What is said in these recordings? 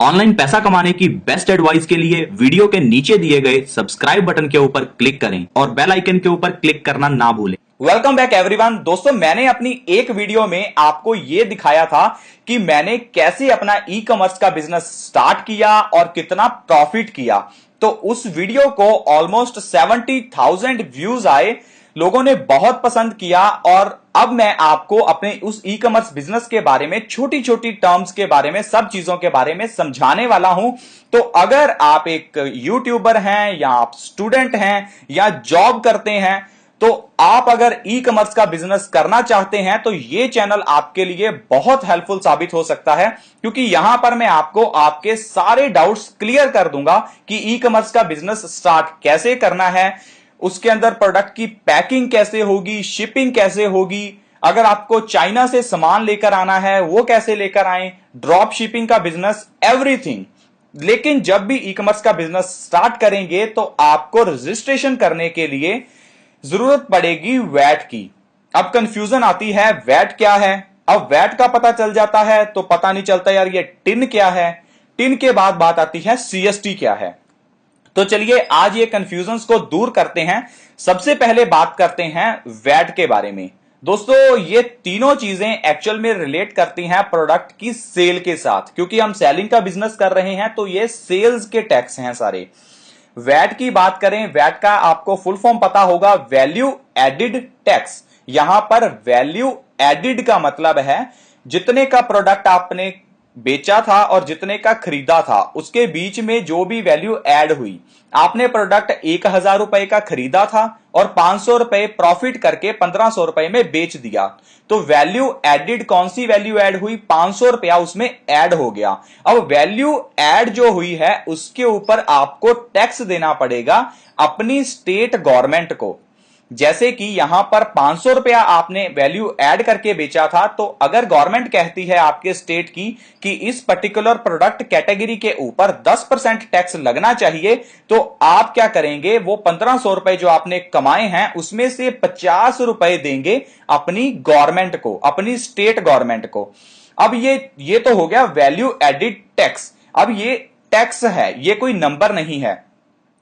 Online पैसा कमाने की बेस्ट एडवाइस के लिए वीडियो के नीचे दिए गए सब्सक्राइब बटन के ऊपर क्लिक करें और बेल आइकन के ऊपर क्लिक करना ना भूलें। Welcome back everyone. दोस्तों, मैंने अपनी एक वीडियो में आपको यह दिखाया था कि मैंने कैसे अपना ई कॉमर्स का बिजनेस स्टार्ट किया और कितना प्रॉफिट किया। तो उस वीडियो को ऑलमोस्ट 70,000 व्यूज आए, लोगों ने बहुत पसंद किया। और अब मैं आपको अपने उस ई कॉमर्स बिजनेस के बारे में, छोटी छोटी टर्म्स के बारे में, सब चीजों के बारे में समझाने वाला हूं। तो अगर आप एक यूट्यूबर हैं या आप स्टूडेंट हैं या जॉब करते हैं, तो आप अगर ई कॉमर्स का बिजनेस करना चाहते हैं तो ये चैनल आपके लिए बहुत हेल्पफुल साबित हो सकता है, क्योंकि यहां पर मैं आपको आपके सारे डाउट्स क्लियर कर दूंगा कि ई कॉमर्स का बिजनेस स्टार्ट कैसे करना है, उसके अंदर प्रोडक्ट की पैकिंग कैसे होगी, शिपिंग कैसे होगी, अगर आपको चाइना से सामान लेकर आना है वो कैसे लेकर आए, ड्रॉप शिपिंग का बिजनेस, एवरीथिंग। लेकिन जब भी ई कॉमर्स का बिजनेस स्टार्ट करेंगे तो आपको रजिस्ट्रेशन करने के लिए जरूरत पड़ेगी वैट की। अब कंफ्यूजन आती है, वैट क्या है? अब वैट का पता चल जाता है तो पता नहीं चलता यार ये टिन क्या है। टिन के बाद बात आती है सीएसटी क्या है। तो चलिए आज ये कंफ्यूजन को दूर करते हैं। सबसे पहले बात करते हैं वैट के बारे में। दोस्तों, ये तीनों चीजें एक्चुअल में रिलेट करती हैं प्रोडक्ट की सेल के साथ, क्योंकि हम सेलिंग का बिजनेस कर रहे हैं तो ये सेल्स के टैक्स हैं सारे। वैट की बात करें, वैट का आपको फुल फॉर्म पता होगा, वैल्यू एडिड टैक्स। यहां पर वैल्यू एडिड का मतलब है जितने का प्रोडक्ट आपने बेचा था और जितने का खरीदा था उसके बीच में जो भी वैल्यू ऐड हुई। आपने प्रोडक्ट 1,000 रुपए का खरीदा था और 500 रुपए प्रॉफिट करके 1,500 रुपए में बेच दिया, तो वैल्यू एडिड, कौन सी वैल्यू ऐड हुई? 500 रुपया उसमें ऐड हो गया। अब वैल्यू ऐड जो हुई है उसके ऊपर आपको टैक्स देना पड़ेगा अपनी स्टेट गवर्नमेंट को। जैसे कि यहां पर 500 रुपया आपने वैल्यू ऐड करके बेचा था, तो अगर गवर्नमेंट कहती है आपके स्टेट की कि इस पर्टिकुलर प्रोडक्ट कैटेगरी के ऊपर 10% टैक्स लगना चाहिए, तो आप क्या करेंगे? वो 1,500 रुपए जो आपने कमाए हैं उसमें से 50 रुपए देंगे अपनी गवर्नमेंट को, अपनी स्टेट गवर्नमेंट को। अब ये तो हो गया वैल्यू एडिड टैक्स। अब ये टैक्स है, ये कोई नंबर नहीं है,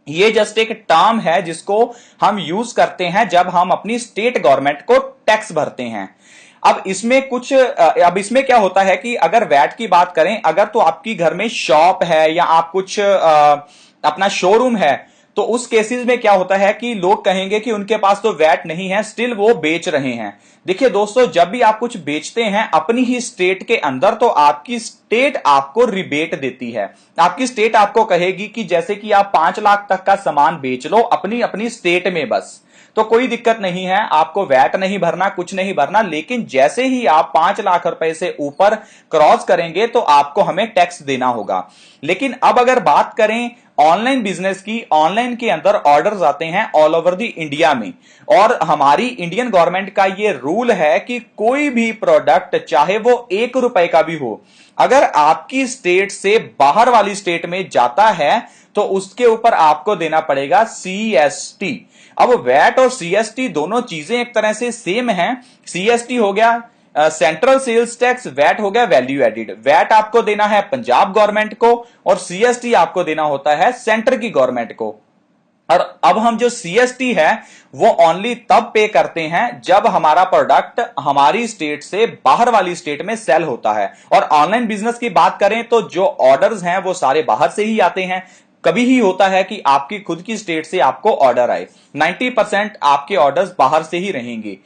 ये जस्ट एक टर्म है जिसको हम यूज करते हैं जब हम अपनी स्टेट गवर्नमेंट को टैक्स भरते हैं। अब इसमें क्या होता है कि अगर वैट की बात करें, अगर तो आपकी घर में शॉप है या आप कुछ अपना शोरूम है, तो उस केसेस में क्या होता है कि लोग कहेंगे कि उनके पास तो वैट नहीं है, स्टिल वो बेच रहे हैं। देखिए दोस्तों, जब भी आप कुछ बेचते हैं अपनी ही स्टेट के अंदर, तो आपकी स्टेट आपको रिबेट देती है। आपकी स्टेट आपको कहेगी कि जैसे कि आप 5 लाख तक का सामान बेच लो अपनी अपनी स्टेट में, बस तो कोई दिक्कत नहीं है, आपको वैट नहीं भरना, कुछ नहीं भरना। लेकिन जैसे ही आप 5 लाख रुपए से ऊपर क्रॉस करेंगे तो आपको हमें टैक्स देना होगा। लेकिन अब अगर बात करें ऑनलाइन बिजनेस की, ऑनलाइन के अंदर ऑर्डर्स आते हैं ऑल ओवर द इंडिया में, और हमारी इंडियन गवर्नमेंट का ये रूल है कि कोई भी प्रोडक्ट चाहे वो 1 रुपए का भी हो, अगर आपकी स्टेट से बाहर वाली स्टेट में जाता है तो उसके ऊपर आपको देना पड़ेगा सीएसटी। अब वैट और सीएसटी दोनों चीजें एक तरह से सेम हैं। सीएसटी हो गया सेंट्रल सेल्स टैक्स, वैट हो गया वैल्यू एडिड। वैट आपको देना है पंजाब गवर्नमेंट को और सीएसटी आपको देना होता है सेंटर की गवर्नमेंट को। और अब हम जो सीएसटी है वो ओनली तब पे करते हैं जब हमारा प्रोडक्ट हमारी स्टेट से बाहर वाली स्टेट में सेल होता है। और ऑनलाइन बिजनेस की बात करें तो जो ऑर्डर्स हैं वो सारे बाहर से ही आते हैं। कभी ही होता है कि आपकी खुद की स्टेट से आपको ऑर्डर आए, 90% आपके ऑर्डर्स बाहर से ही रहेंगे।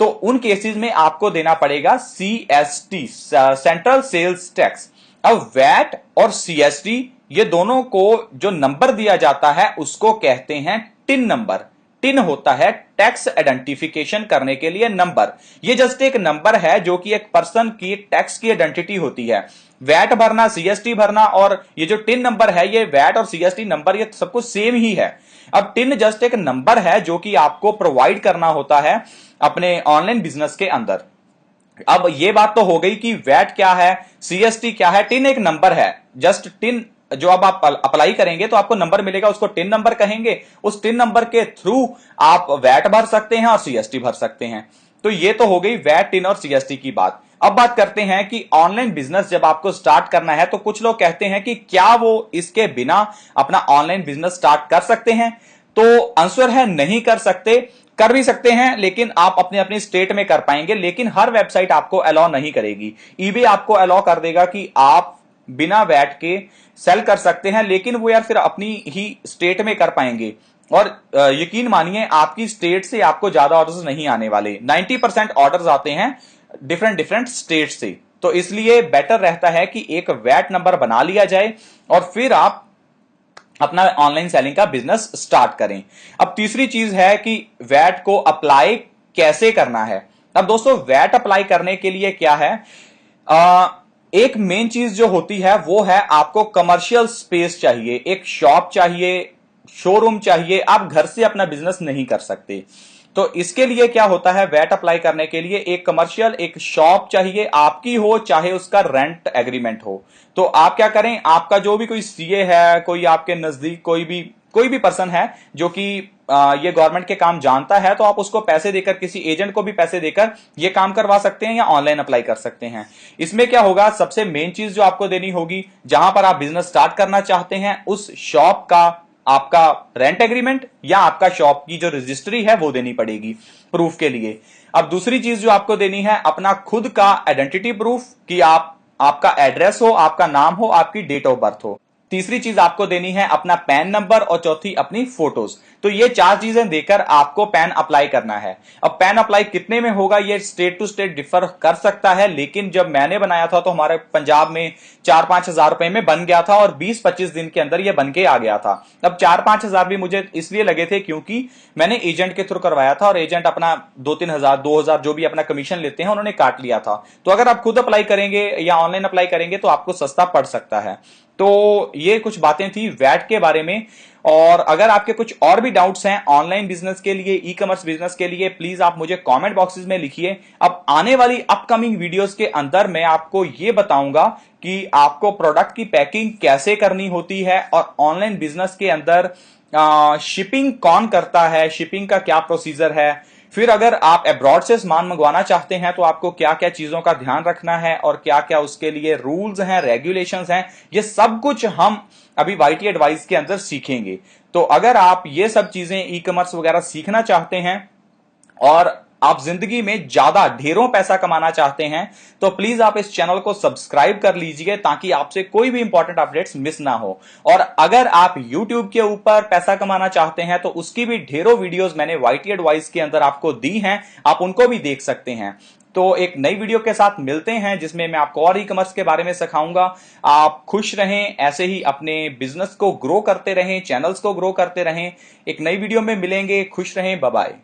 तो उन केसेस में आपको देना पड़ेगा सीएसटी, सेंट्रल सेल्स टैक्स। अब वैट और सीएसटी ये दोनों को जो नंबर दिया जाता है उसको कहते हैं टिन नंबर। टिन होता है टैक्स आइडेंटिफिकेशन करने के लिए नंबर। ये जस्ट एक नंबर है जो कि एक पर्सन की टैक्स की आइडेंटिटी होती है। वैट भरना, सीएसटी भरना और ये जो टिन नंबर है, ये वैट और सीएसटी नंबर ये सब कुछ सेम ही है। अब टिन जस्ट एक नंबर है जो कि आपको प्रोवाइड करना होता है अपने ऑनलाइन बिजनेस के अंदर। अब ये बात तो हो गई कि वैट क्या है, सीएसटी क्या है। टिन एक नंबर है, जस्ट टिन जो अब आप अप्लाई करेंगे तो आपको नंबर मिलेगा, उसको टिन नंबर कहेंगे। उस टिन नंबर के थ्रू आप वैट भर सकते हैं और सीएसटी भर सकते हैं। तो ये तो हो गई वैट, टिन और सीएसटी की बात। अब बात करते हैं कि ऑनलाइन बिजनेस जब आपको स्टार्ट करना है तो कुछ लोग कहते हैं कि क्या वो इसके बिना अपना ऑनलाइन बिजनेस स्टार्ट कर सकते हैं। तो आंसर है नहीं कर सकते। कर भी सकते हैं लेकिन आप अपने अपने स्टेट में कर पाएंगे, लेकिन हर वेबसाइट आपको अलाउ नहीं करेगी। ईबे आपको अलाउ कर देगा कि आप बिना वैट के सेल कर सकते हैं, लेकिन वो यार फिर अपनी ही स्टेट में कर पाएंगे। और यकीन मानिए आपकी स्टेट से आपको ज्यादा ऑर्डर्स नहीं आने वाले। 90% ऑर्डर्स आते हैं डिफरेंट डिफरेंट स्टेट से। तो इसलिए बेटर रहता है कि एक वैट नंबर बना लिया जाए और फिर आप अपना ऑनलाइन सेलिंग का बिजनेस स्टार्ट करें। अब तीसरी चीज है कि वैट को अप्लाई कैसे करना है। अब दोस्तों वैट अप्लाई करने के लिए क्या है, एक मेन चीज जो होती है वो है आपको कमर्शियल स्पेस चाहिए, एक शॉप चाहिए, शोरूम चाहिए। आप घर से अपना बिजनेस नहीं कर सकते। तो इसके लिए क्या होता है, वैट अप्लाई करने के लिए एक कमर्शियल एक शॉप चाहिए, आपकी हो चाहे उसका रेंट एग्रीमेंट हो। तो आप क्या करें, आपका जो भी कोई सीए है, कोई आपके नजदीक कोई भी पर्सन है जो कि ये गवर्नमेंट के काम जानता है, तो आप उसको पैसे देकर, किसी एजेंट को भी पैसे देकर ये काम करवा सकते हैं या ऑनलाइन अप्लाई कर सकते हैं। इसमें क्या होगा, सबसे मेन चीज जो आपको देनी होगी, जहां पर आप बिजनेस स्टार्ट करना चाहते हैं उस शॉप का आपका रेंट एग्रीमेंट या आपका शॉप की जो रजिस्ट्री है वो देनी पड़ेगी प्रूफ के लिए। अब दूसरी चीज जो आपको देनी है, अपना खुद का आइडेंटिटी प्रूफ कि आपका एड्रेस हो, आपका नाम हो, आपकी डेट ऑफ बर्थ हो। तीसरी चीज आपको देनी है अपना पैन नंबर और चौथी अपनी फोटोज। तो ये 4 चीजें देकर आपको पैन अप्लाई करना है। अब पैन अप्लाई कितने में होगा ये स्टेट टू स्टेट डिफर कर सकता है, लेकिन जब मैंने बनाया था तो हमारे पंजाब में 4-5 हजार रुपए में बन गया था और 20-25 दिन के अंदर ये बन के आ गया था। अब 4-5 हजार भी मुझे इसलिए लगे थे क्योंकि मैंने एजेंट के थ्रू करवाया था और एजेंट अपना 2-3 हजार 2,000 जो भी अपना कमीशन लेते हैं उन्होंने काट लिया था। तो अगर आप खुद अप्लाई करेंगे या ऑनलाइन अप्लाई करेंगे तो आपको सस्ता पड़ सकता है। तो ये कुछ बातें थी वैट के बारे में। और अगर आपके कुछ और भी डाउट्स हैं ऑनलाइन बिजनेस के लिए, ई कॉमर्स बिजनेस के लिए, प्लीज आप मुझे कमेंट बॉक्सेस में लिखिए। अब आने वाली अपकमिंग वीडियोस के अंदर मैं आपको ये बताऊंगा कि आपको प्रोडक्ट की पैकिंग कैसे करनी होती है और ऑनलाइन बिजनेस के अंदर शिपिंग कौन करता है, शिपिंग का क्या प्रोसीजर है। फिर अगर आप अब्रॉड से सामान मंगवाना चाहते हैं तो आपको क्या क्या चीजों का ध्यान रखना है और क्या क्या उसके लिए रूल्स हैं, रेगुलेशंस हैं, ये सब कुछ हम अभी वाईटी एडवाइस के अंदर सीखेंगे। तो अगर आप ये सब चीजें ई कॉमर्स वगैरह सीखना चाहते हैं और आप जिंदगी में ज्यादा ढेरों पैसा कमाना चाहते हैं तो प्लीज आप इस चैनल को सब्सक्राइब कर लीजिए ताकि आपसे कोई भी इंपॉर्टेंट अपडेट्स मिस ना हो। और अगर आप YouTube के ऊपर पैसा कमाना चाहते हैं तो उसकी भी ढेरों वीडियोस मैंने वाईटी एडवाइस के अंदर आपको दी हैं, आप उनको भी देख सकते हैं। तो एक नई वीडियो के साथ मिलते हैं जिसमें मैं आपको और ई कॉमर्स के बारे में सिखाऊंगा। आप खुश रहें, ऐसे ही अपने बिजनेस को ग्रो करते रहें, चैनल्स को ग्रो करते रहें। एक नई वीडियो में मिलेंगे, खुश रहें, बाय बाय।